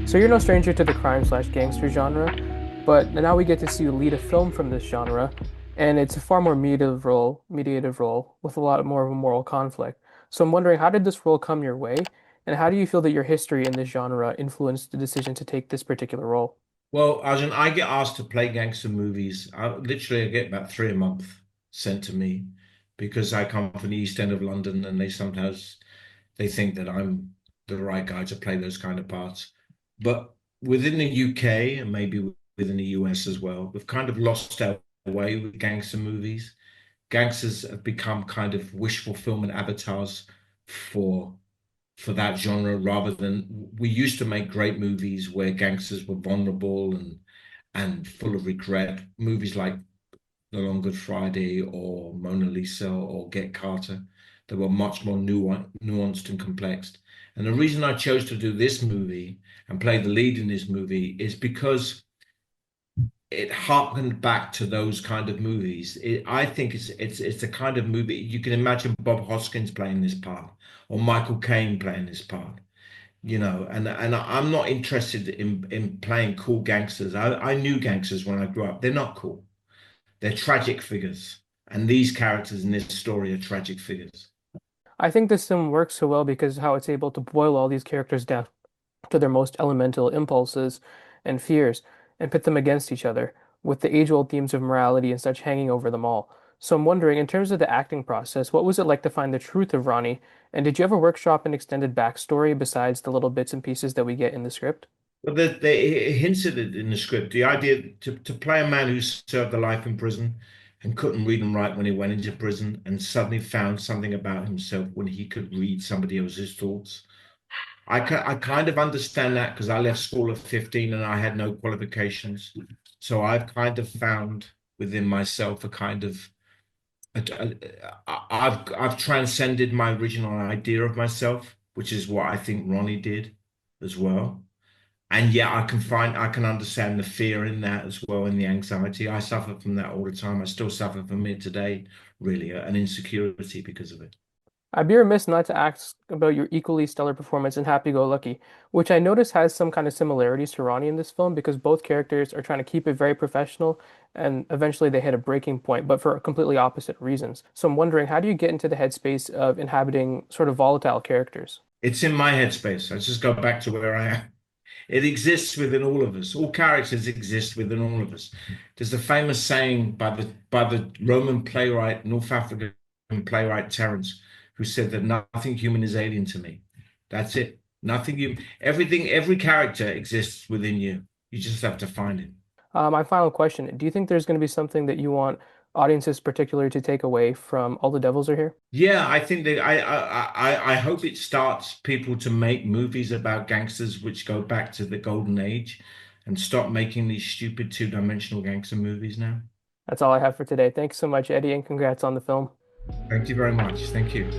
So you're no stranger to the crime/gangster genre, but now we get to see you lead a film from this genre, and it's a far more mediative role with a lot more of a moral conflict. So I'm wondering, how did this role come your way, and how do you feel that your history in this genre influenced the decision to take this particular role? Well, Arjun, I get asked to play gangster movies. I get about three a month sent to me because I come from the East End of London, and they think that I'm the right guy to play those kind of parts. But within the UK and maybe within the US as well, we've kind of lost our way with gangster movies. Gangsters have become kind of wish fulfillment avatars for for that genre rather than we used to make great movies where gangsters were vulnerable and full of regret. Movies like The Long Good Friday or Mona Lisa or Get Carter, they were much more nuanced and complex. And the reason I chose to do this movie and play the lead in this movie is because it harkened back to those kind of movies. I think it's the kind of movie you can imagine Bob Hoskins playing this part or Michael Caine playing this part, and I'm not interested in playing cool gangsters. I knew gangsters when I grew up. They're not cool. They're tragic figures, and these characters in this story are tragic figures. I think this film works so well because how it's able to boil all these characters down to their most elemental impulses and fears and pit them against each other, with the age-old themes of morality and such hanging over them all. So I'm wondering, in terms of the acting process, what was it like to find the truth of Ronnie? And did you ever workshop an extended backstory besides the little bits and pieces that we get in the script? But it hinted it in the script, the idea to play a man who served a life in prison and couldn't read and write when he went into prison and suddenly found something about himself when he could read somebody else's thoughts. I kind of understand that because I left school at 15 and I had no qualifications. So I've kind of found within myself a kind of I've transcended my original idea of myself, which is what I think Ronnie did as well. And yet I can understand the fear in that as well and the anxiety. I suffer from that all the time. I still suffer from it today, really, an insecurity because of it. I'd be remiss not to ask about your equally stellar performance in Happy Go Lucky, which I notice has some kind of similarities to Ronnie in this film because both characters are trying to keep it very professional and eventually they hit a breaking point, but for completely opposite reasons. So I'm wondering, how do you get into the headspace of inhabiting sort of volatile characters? It's in my headspace. I just go back to where I am. It exists within all of us. All characters exist within all of us. There's a famous saying by the Roman playwright, North African playwright Terence, who said that nothing human is alien to me. That's it. Nothing you everything, every character exists within you. You just have to find it. My final question, do you think there's going to be something that you want audiences particularly to take away from All the Devils Are Here? Yeah, I think that I hope it starts people to make movies about gangsters which go back to the golden age and stop making these stupid two-dimensional gangster movies now. That's all I have for today. Thanks so much, Eddie, and congrats on the film. Thank you very much. Thank you.